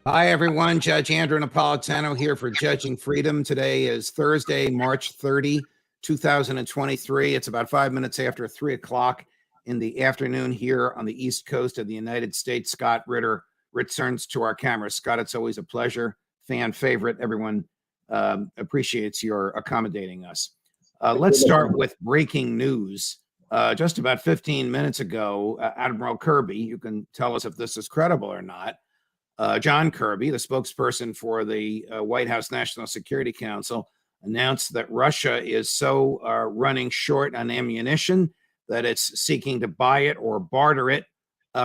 Hi, everyone. Judge Andrew Napolitano here for Judging Freedom. Today is Thursday, March 30, 2023. It's about 5 minutes after 3 o'clock in the afternoon here on the East Coast of the United States. Scott Ritter returns to our camera. Scott, it's always a pleasure. Fan favorite. Everyone appreciates your accommodating us. Let's start with breaking news. Just about 15 minutes ago, Admiral Kirby, you can tell us if this is credible or not, John Kirby, the spokesperson for the White House National Security Council, announced that Russia is so running short on ammunition that it's seeking to buy it or barter it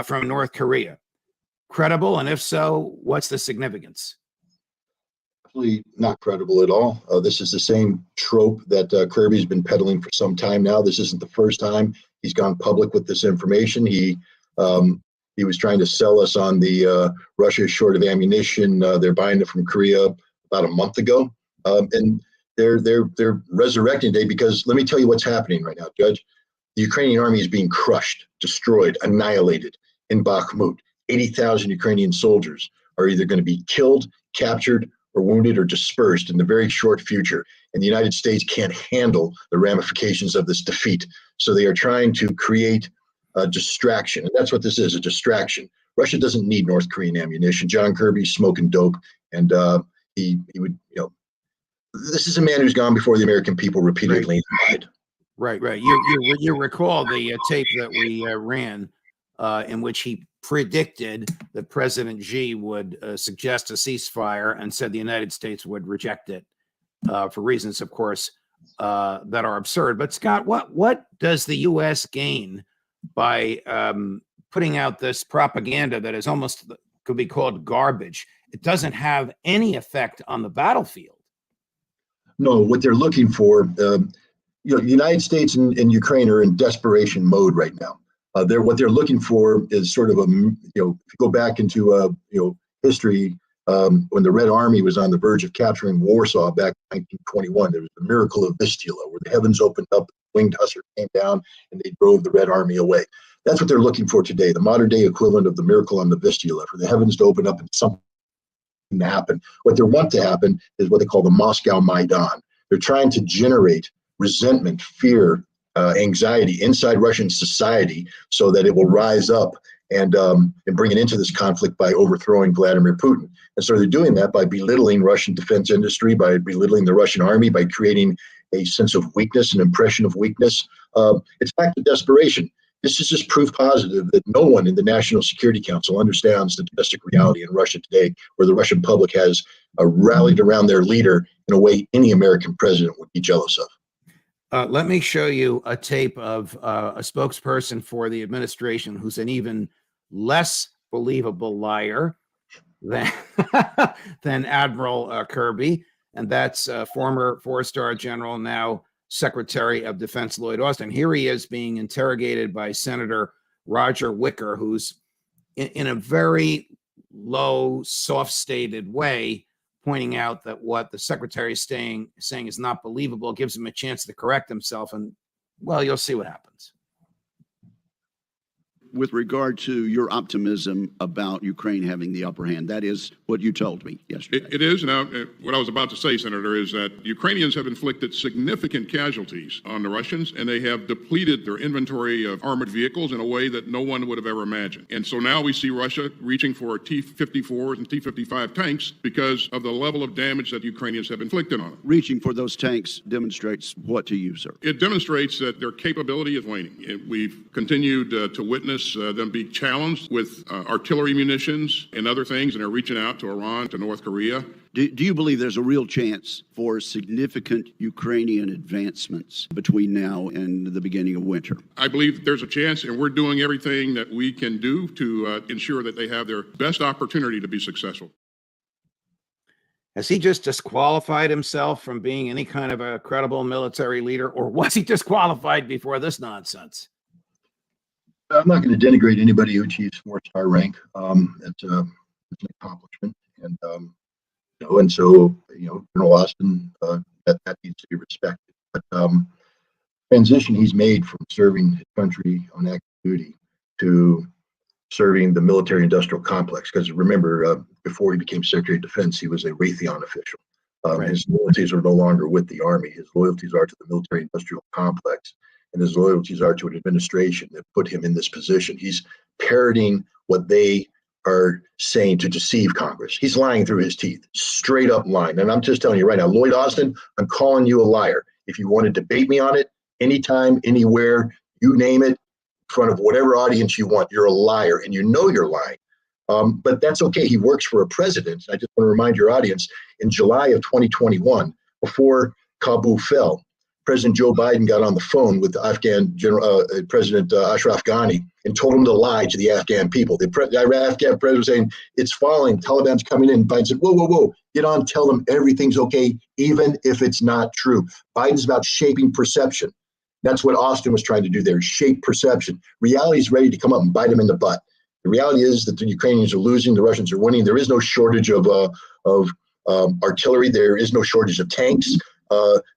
from North Korea. Credible? And if so, what's the significance? Absolutely not credible at all. This is the same trope that Kirby's been peddling for some time now. This isn't the first time he's gone public with this information. He was trying to sell us on the Russia is short of ammunition. They're buying it from Korea about a month ago, and they're resurrecting today because let me tell you what's happening right now, Judge. The Ukrainian army is being crushed, destroyed, annihilated in Bakhmut. 80,000 Ukrainian soldiers are either going to be killed, captured, or wounded or dispersed in the very short future. And the United States can't handle the ramifications of this defeat. So they are trying to create a distraction. And that's what this is, a distraction. Russia doesn't need North Korean ammunition. John Kirby's smoking dope. And he would, this is a man who's gone before the American people repeatedly. Right. You recall the tape that we ran in which he predicted that President Xi would suggest a ceasefire and said the United States would reject it for reasons, of course, that are absurd. But Scott, what does the U.S. gain by putting out this propaganda that is almost could be called garbage? It doesn't have any effect on the battlefield. No, what they're looking for, the United States and Ukraine are in desperation mode right now. What they're looking for is sort of if you go back into history, when the Red Army was on the verge of capturing Warsaw back in 1921, there was the miracle of Vistula, where the heavens opened up, winged hussar came down, and they drove the Red Army away. That's what they're looking for today, the modern day equivalent of the miracle on the Vistula, for the heavens to open up and something to happen. What they want to happen is what they call the Moscow Maidan. They're trying to generate resentment, fear, anxiety inside Russian society so that it will rise up and bring it into this conflict by overthrowing Vladimir Putin. And so they're doing that by belittling Russian defense industry, by belittling the Russian army, by creating a sense of weakness, an impression of weakness. It's back to desperation. This is just proof positive that no one in the National Security Council understands the domestic reality in Russia today, where the Russian public has rallied around their leader in a way any American president would be jealous of. Let me show you a tape of a spokesperson for the administration who's an even less believable liar than, than Admiral Kirby, and that's former four-star general, now Secretary of Defense Lloyd Austin. Here he is being interrogated by Senator Roger Wicker, who's in a very low, soft-stated way pointing out that what the secretary is saying is not believable, gives him a chance to correct himself, and, well, you'll see what happens. With regard to your optimism about Ukraine having the upper hand, that is what you told me yesterday. It is. Now, what I was about to say, Senator, is that Ukrainians have inflicted significant casualties on the Russians, and they have depleted their inventory of armored vehicles in a way that no one would have ever imagined. And so now we see Russia reaching for T-54s and T-55 tanks because of the level of damage that the Ukrainians have inflicted on them. Reaching for those tanks demonstrates what to you, sir? It demonstrates that their capability is waning. We've continued to witness them be challenged with artillery munitions and other things, and they're reaching out to Iran, to North Korea. Do you believe there's a real chance for significant Ukrainian advancements between now and the beginning of winter? I believe there's a chance, and we're doing everything that we can do to ensure that they have their best opportunity to be successful. Has he just disqualified himself from being any kind of a credible military leader, or was he disqualified before this nonsense? I'm not going to denigrate anybody who achieves four-star rank. It's an accomplishment, and and so General Austin, that needs to be respected. But transition he's made from serving his country on active duty to serving the military-industrial complex. Because remember, before he became Secretary of Defense, he was a Raytheon official. Right. His loyalties are no longer with the Army. His loyalties are to the military-industrial complex, and his loyalties are to an administration that put him in this position. He's parroting what they are saying to deceive Congress. He's lying through his teeth, straight up lying. And I'm just telling you right now, Lloyd Austin, I'm calling you a liar. If you want to debate me on it, anytime, anywhere, you name it, in front of whatever audience you want, you're a liar, and you know you're lying. But that's okay. He works for a president. I just want to remind your audience, in July of 2021, before Kabul fell, President Joe Biden got on the phone with the Afghan President Ashraf Ghani and told him to lie to the Afghan people. The Afghan president was saying, it's falling, Taliban's coming in. Biden said, whoa, whoa, whoa, get on, tell them everything's okay, even if it's not true. Biden's about shaping perception. That's what Austin was trying to do there, shape perception. Reality is ready to come up and bite him in the butt. The reality is that the Ukrainians are losing, the Russians are winning. There is no shortage of artillery. There is no shortage of tanks.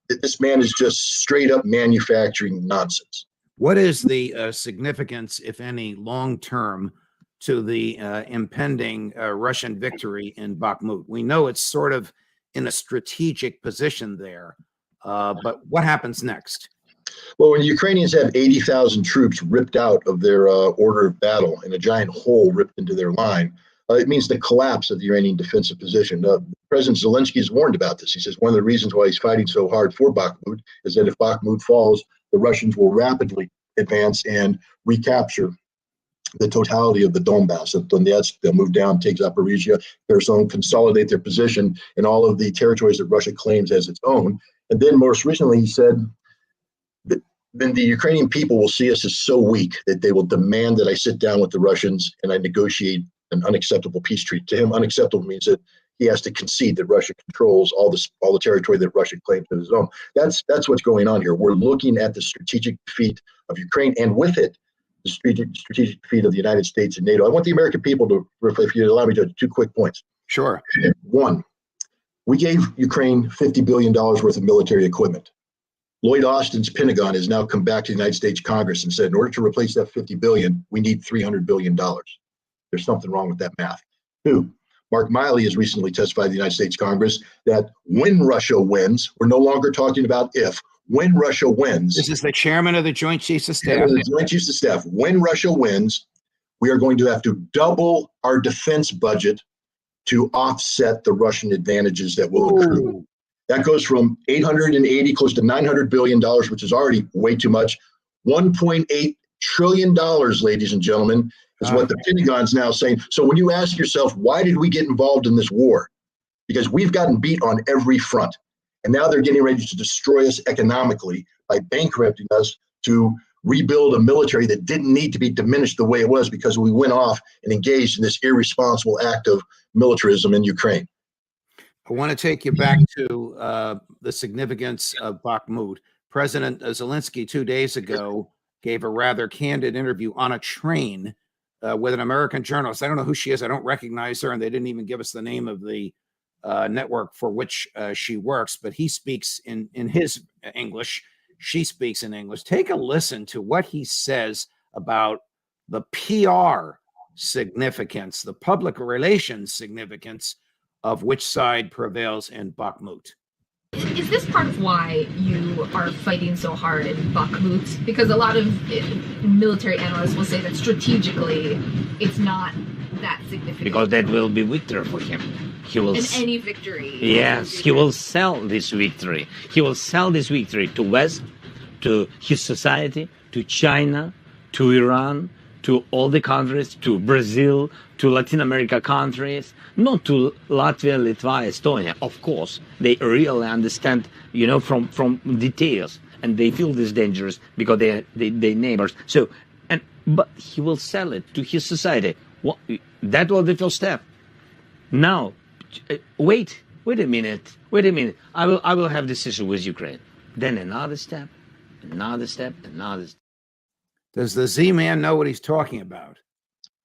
This man is just straight up manufacturing nonsense. What is the significance, if any, long-term to the impending Russian victory in Bakhmut? We know it's sort of in a strategic position there, but what happens next? Well, when the Ukrainians have 80,000 troops ripped out of their order of battle and a giant hole ripped into their line, it means the collapse of the Iranian defensive position. President Zelensky has warned about this. He says one of the reasons why he's fighting so hard for Bakhmut is that if Bakhmut falls, the Russians will rapidly advance and recapture the totality of the Donbass, of Donetsk. They'll move down, take Zaporizhia, Kherson, consolidate their position in all of the territories that Russia claims as its own. And then most recently, he said, then the Ukrainian people will see us as so weak that they will demand that I sit down with the Russians and I negotiate an unacceptable peace treaty. To him, unacceptable means that he has to concede that Russia controls all the territory that Russia claims as its own. That's what's going on here. We're looking at the strategic defeat of Ukraine, and with it, the strategic defeat of the United States and NATO. I want the American people to, if you allow me to, 2 quick points. Sure. One, we gave Ukraine $50 billion worth of military equipment. Lloyd Austin's Pentagon has now come back to the United States Congress and said, in order to replace that $50 billion, we need $300 billion. There's something wrong with that math. 2, Mark Miley has recently testified to the United States Congress that when Russia wins, we're no longer talking about if, when Russia wins. This is the chairman of the Joint Chiefs of Staff. The Joint Chiefs of Staff. When Russia wins, we are going to have to double our defense budget to offset the Russian advantages that will accrue. That goes from 880 close to $900 billion, which is already way too much. $1.8 trillion, ladies and gentlemen, is what the Pentagon's now saying. So when you ask yourself, why did we get involved in this war? Because we've gotten beat on every front. And now they're getting ready to destroy us economically by bankrupting us to rebuild a military that didn't need to be diminished the way it was because we went off and engaged in this irresponsible act of militarism in Ukraine. I want to take you back to the significance of Bakhmut. President Zelensky 2 days ago gave a rather candid interview on a train with an American journalist. I don't know who she is. I don't recognize her, and they didn't even give us the name of the network for which she works, but he speaks in his English. She speaks in English. Take a listen to what he says about the PR significance, the public relations significance of which side prevails in Bakhmut. Is this part of why you are fighting so hard in Bakhmut? Because a lot of military analysts will say that strategically it's not that significant. Because that will be victory for him. He will. And any victory. Yes, he will sell this victory. He will sell this victory to West, to his society, to China, to Iran, to all the countries, to Brazil, to Latin America countries, not to Latvia, Lithuania, Estonia. Of course, they really understand, from details, and they feel this dangerous because they neighbors. So, but he will sell it to his society. Well, that was the first step. Now, wait a minute. I will have this issue with Ukraine. Then another step, another step, another step. Does the Z-Man know what he's talking about?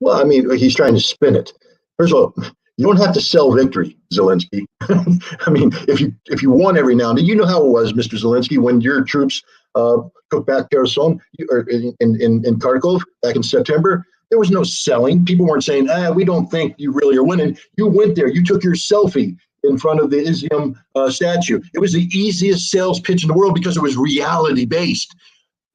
Well, I mean, he's trying to spin it. First of all, you don't have to sell victory, Zelensky. I mean, if you won every now and then, you know how it was, Mr. Zelensky, when your troops took back Kherson in Kharkov back in September. There was no selling. People weren't saying, we don't think you really are winning. You went there. You took your selfie in front of the Izium statue. It was the easiest sales pitch in the world because it was reality-based.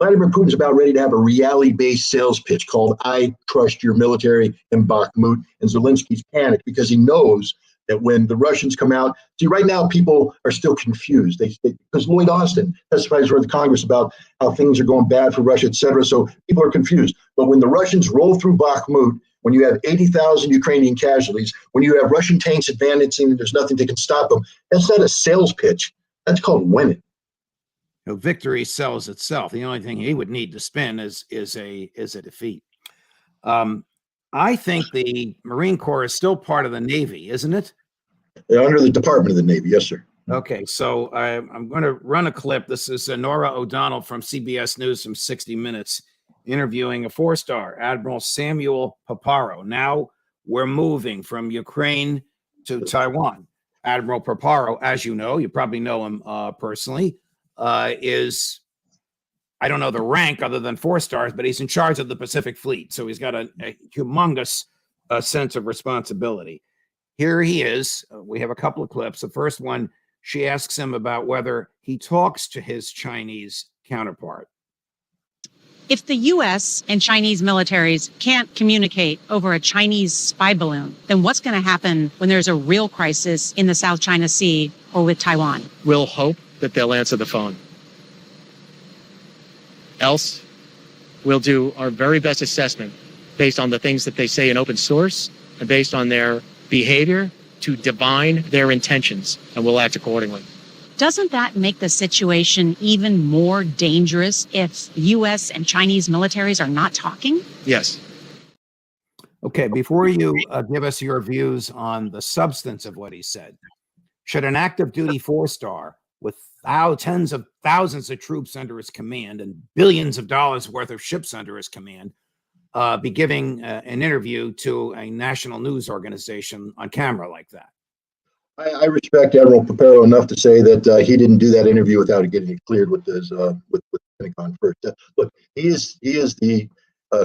Vladimir Putin's about ready to have a reality-based sales pitch called I Trust Your Military in Bakhmut. And Zelensky's panicked because he knows that when the Russians come out, see, right now people are still confused. Because Lloyd Austin testifies for the Congress about how things are going bad for Russia, et cetera. So people are confused. But when the Russians roll through Bakhmut, when you have 80,000 Ukrainian casualties, when you have Russian tanks advancing and there's nothing that can stop them, that's not a sales pitch. That's called winning. Victory sells itself. The only thing he would need to spin is a defeat. I think the Marine Corps is still part of the Navy, isn't it? They're under the Department of the Navy, yes, sir. Okay, so I'm going to run a clip. This is Nora O'Donnell from CBS News from 60 Minutes interviewing a four-star Admiral Samuel Paparo. Now we're moving from Ukraine to Taiwan. Admiral Paparo, as you know, you probably know him personally, is, I don't know the rank other than 4 stars, but he's in charge of the Pacific Fleet. So he's got a humongous sense of responsibility. Here he is. We have a couple of clips. The first one, she asks him about whether he talks to his Chinese counterpart. If the U.S. and Chinese militaries can't communicate over a Chinese spy balloon, then what's going to happen when there's a real crisis in the South China Sea or with Taiwan? We'll hope that they'll answer the phone. Else, we'll do our very best assessment based on the things that they say in open source and based on their behavior to divine their intentions, and we'll act accordingly. Doesn't that make the situation even more dangerous if U.S. and Chinese militaries are not talking? Yes. Okay, before you give us your views on the substance of what he said, should an active duty 4-star with tens of thousands of troops under his command and billions of dollars worth of ships under his command be giving an interview to a national news organization on camera like that? I respect Admiral Paparo enough to say that he didn't do that interview without getting it cleared with his with the Pentagon first. Look, he is the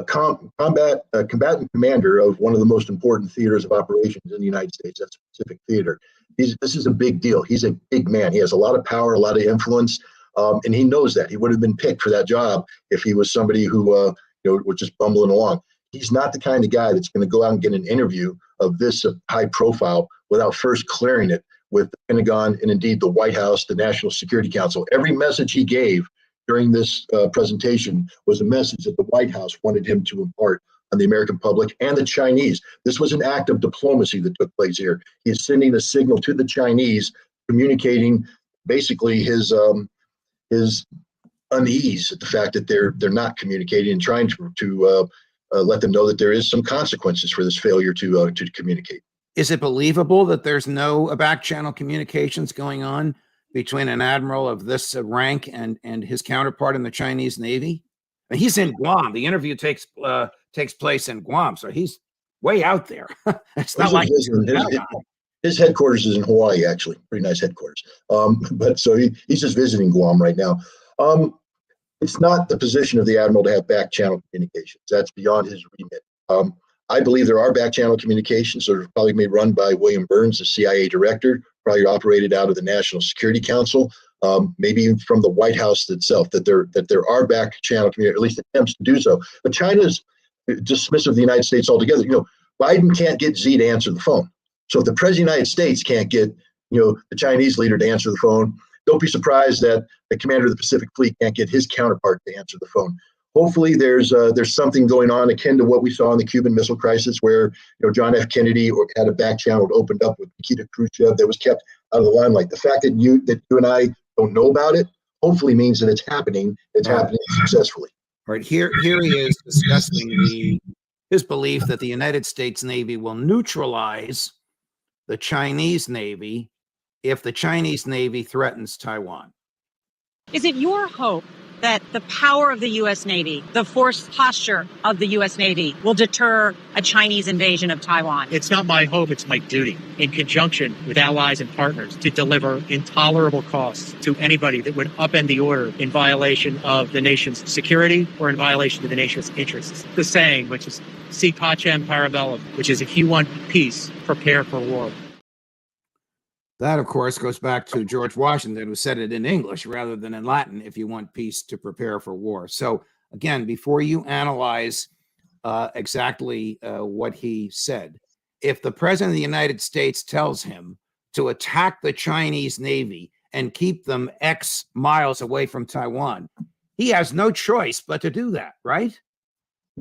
combatant commander of one of the most important theaters of operations in the United States. That's Pacific Theater. This is a big deal. He's a big man. He has a lot of power, a lot of influence, and he knows that. He would have been picked for that job if he was somebody who was just bumbling along. He's not the kind of guy that's going to go out and get an interview of this high profile without first clearing it with the Pentagon and indeed the White House, the National Security Council. Every message he gave during this presentation was a message that the White House wanted him to impart on the American public and the Chinese. This was an act of diplomacy that took place here. He is sending a signal to the Chinese, communicating basically his unease at the fact that they're not communicating and trying to let them know that there is some consequences for this failure to communicate. Is it believable that there's no back channel communications going on between an admiral of this rank and his counterpart in the Chinese Navy? And he's in Guam. The interview takes place in Guam, so he's way out there. It's not like his headquarters is in Hawaii, actually. Pretty nice headquarters. But so he's just visiting Guam right now. It's not the position of the admiral to have back channel communications. That's beyond his remit. I believe there are back channel communications that are probably made run by William Burns, the CIA director, probably operated out of the National Security Council, maybe even from the White House itself, that there are back channel communications, at least attempts to do so. But China's dismissive of the United States altogether. Biden can't get Xi to answer the phone. So if the president of the United States can't get, the Chinese leader to answer the phone, don't be surprised that the commander of the Pacific Fleet can't get his counterpart to answer the phone. Hopefully, there's something going on akin to what we saw in the Cuban Missile Crisis, where John F. Kennedy had a back channel that opened up with Nikita Khrushchev that was kept out of the limelight. The fact that you and I don't know about it, hopefully means that it's happening. It's happening successfully. All right, here he is discussing his belief that the United States Navy will neutralize the Chinese Navy if the Chinese Navy threatens Taiwan. Is it your hope that the power of the U.S. Navy, the force posture of the U.S. Navy will deter a Chinese invasion of Taiwan? It's not my hope, it's my duty, in conjunction with allies and partners, to deliver intolerable costs to anybody that would upend the order in violation of the nation's security or in violation of the nation's interests. The saying, which is si pacem para bellum, which is if you want peace, prepare for war. That, of course, goes back to George Washington, who said it in English rather than in Latin, if you want peace, to prepare for war. So, again, before you analyze exactly what he said, if the president of the United States tells him to attack the Chinese Navy and keep them X miles away from Taiwan, he has no choice but to do that, right?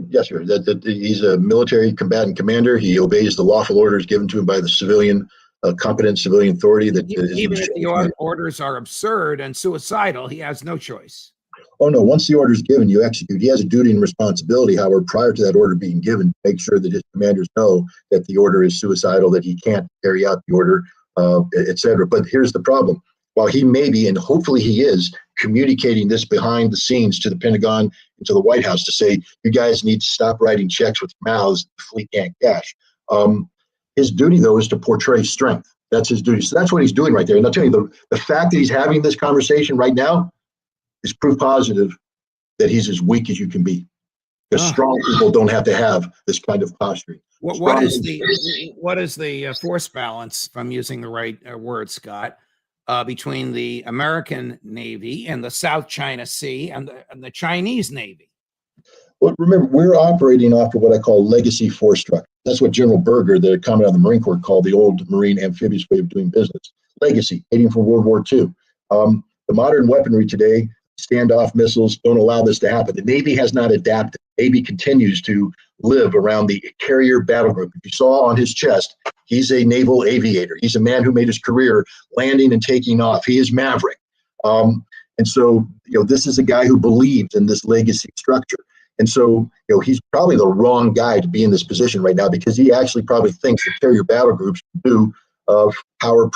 Yes, sir. He's a military combatant commander. He obeys the lawful orders given to him by the civilian, competent civilian authority. Even if the orders are absurd and suicidal, he has no choice. Oh, no. Once the order is given, you execute. He has a duty and responsibility, however, prior to that order being given, make sure that his commanders know that the order is suicidal, that he can't carry out the order, et cetera. But here's the problem. While he may be, and hopefully he is, communicating this behind the scenes to the Pentagon and to the White House to say, you guys need to stop writing checks with your mouths, the fleet can't cash. His duty, though, is to portray strength. That's his duty. So that's what he's doing right there. And I'll tell you, the fact that he's having this conversation right now is proof positive that he's as weak as you can be. Because strong people don't have to have this kind of posturing. What is the force balance, if I'm using the right word, Scott, between the American Navy and the South China Sea and the Chinese Navy? Well, remember, we're operating off of what I call legacy force structure. That's what General Berger, the Commandant of the Marine Corps, called the old Marine amphibious way of doing business. Legacy, dating from World War II. The modern weaponry today, standoff missiles, don't allow this to happen. The Navy has not adapted. The Navy continues to live around the carrier battle group. If you saw on his chest, he's a naval aviator. He's a man who made his career landing and taking off. He is Maverick. And so, this is a guy who believes in this legacy structure. And so, he's probably the wrong guy to be in this position right now, because he actually probably thinks that carrier battle groups do power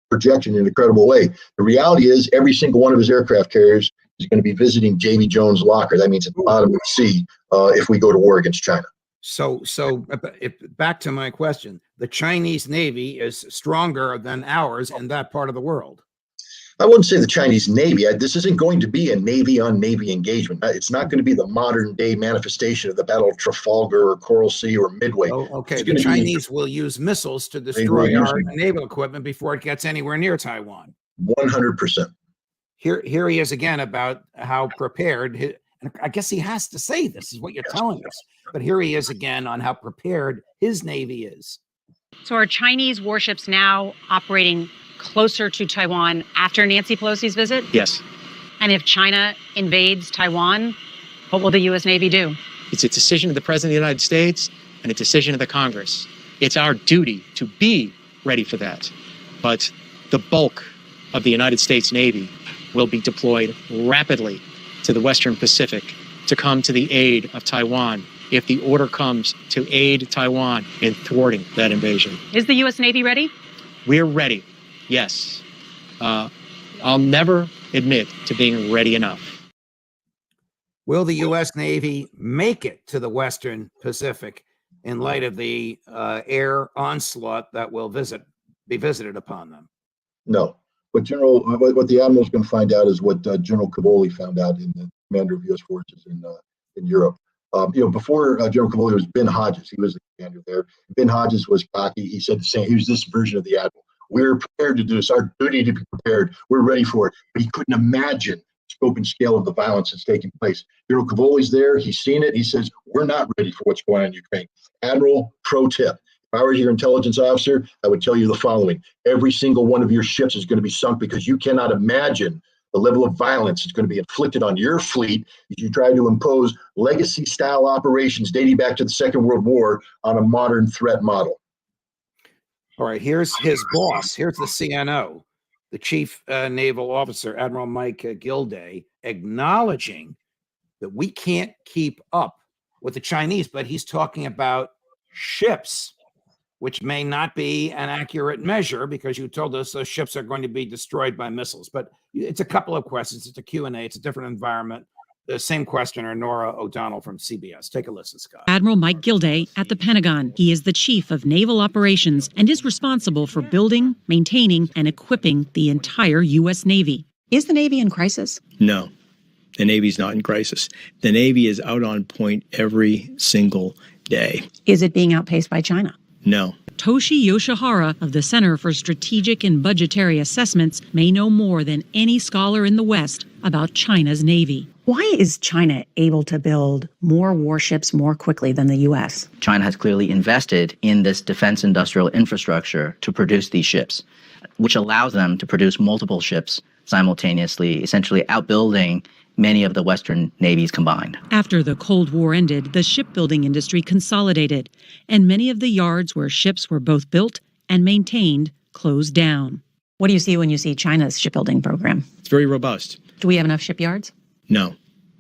projection in a credible way. The reality is every single one of his aircraft carriers is going to be visiting Davy Jones' locker. That means at the bottom of the sea if we go to war against China. So back to my question, the Chinese Navy is stronger than ours in that part of the world. I wouldn't say the Chinese Navy. This isn't going to be a Navy-on-Navy engagement. It's not going to be the modern-day manifestation of the Battle of Trafalgar or Coral Sea or Midway. Oh, okay. The Chinese will use missiles to destroy our naval equipment before it gets anywhere near Taiwan. 100%. Here he is again about how prepared. And I guess he has to say this is what you're telling us. But here he is again on how prepared his Navy is. So are Chinese warships now operating closer to Taiwan after Nancy Pelosi's visit? Yes. And if China invades Taiwan, what will the U.S. Navy do? It's a decision of the President of the United States and a decision of the Congress. It's our duty to be ready for that. But the bulk of the United States Navy will be deployed rapidly to the Western Pacific to come to the aid of Taiwan if the order comes to aid Taiwan in thwarting that invasion. Is the U.S. Navy ready? We're ready. Yes. I'll never admit to being ready enough. Will the U.S. Navy make it to the Western Pacific in light of the air onslaught that will be visited upon them? No. What the admiral is going to find out is what General Cavoli found out in the commander of U.S. forces in Europe. Before General Cavoli was Ben Hodges. He was the commander there. Ben Hodges was cocky. He said the same. He was this version of the admiral. We're prepared to do this. Our duty to be prepared. We're ready for it. But he couldn't imagine the scope and scale of the violence that's taking place. General Cavoli's there. He's seen it. He says, we're not ready for what's going on in Ukraine. Admiral, pro tip. If I were your intelligence officer, I would tell you the following. Every single one of your ships is going to be sunk because you cannot imagine the level of violence that's going to be inflicted on your fleet as you try to impose legacy-style operations dating back to the Second World War on a modern threat model. All right, here's his boss. Here's the CNO, the Chief Naval Officer, Admiral Mike Gilday, acknowledging that we can't keep up with the Chinese, but he's talking about ships. which may not be an accurate measure because you told us those ships are going to be destroyed by missiles. But it's a couple of questions. It's a Q&A. It's a different environment. The same questioner, Nora O'Donnell from CBS. Take a listen, Scott. Admiral Mike Gilday at the Pentagon. He is the chief of naval operations and is responsible for building, maintaining, and equipping the entire U.S. Navy. Is the Navy in crisis? No, the Navy's not in crisis. The Navy is out on point every single day. Is it being outpaced by China? No. Toshi Yoshihara of the Center for Strategic and Budgetary Assessments may know more than any scholar in the West about China's Navy. Why is China able to build more warships more quickly than the U.S.? China has clearly invested in this defense industrial infrastructure to produce these ships, which allows them to produce multiple ships simultaneously, essentially outbuilding many of the Western navies combined. After the Cold War ended, the shipbuilding industry consolidated, and many of the yards where ships were both built and maintained closed down. What do you see when you see China's shipbuilding program? It's very robust. Do we have enough shipyards? No.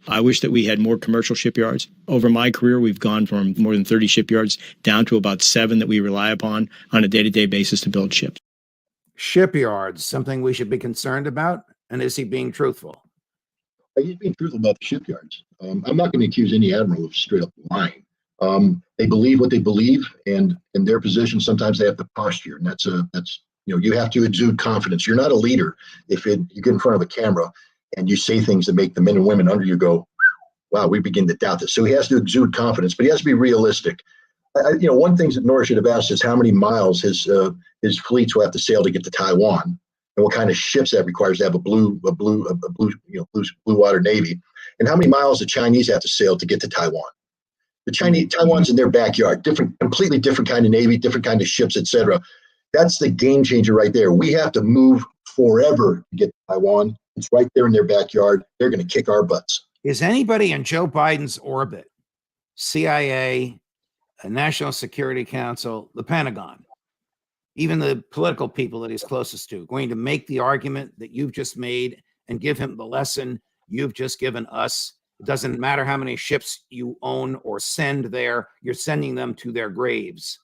I wish that we had more commercial shipyards. Over my career, we've gone from more than 30 shipyards down to about 7 that we rely upon on a day-to-day basis to build ships. Shipyards, something we should be concerned about? And is he being truthful? He's being truthful about the shipyards. I'm not going to accuse any admiral of straight up lying. They believe what they believe, and in their position, sometimes they have to posture, and that's you have to exude confidence. You're not a leader if you get in front of a camera and you say things that make the men and women under you go, "Wow, we begin to doubt this." So he has to exude confidence, but he has to be realistic. One thing that Nora should have asked is how many miles his fleets will have to sail to get to Taiwan, and what kind of ships that requires to have a blue water navy, and how many miles the Chinese have to sail to get to Taiwan. Taiwan's in their backyard, completely different kind of navy, different kind of ships, etc. That's the game changer right there. We have to move forever to get to Taiwan. It's right there in their backyard. They're going to kick our butts. Is anybody in Joe Biden's orbit, CIA, a National Security Council, the Pentagon, even the political people that he's closest to, going to make the argument that you've just made and give him the lesson you've just given us? It doesn't matter how many ships you own or send there, you're sending them to their graves.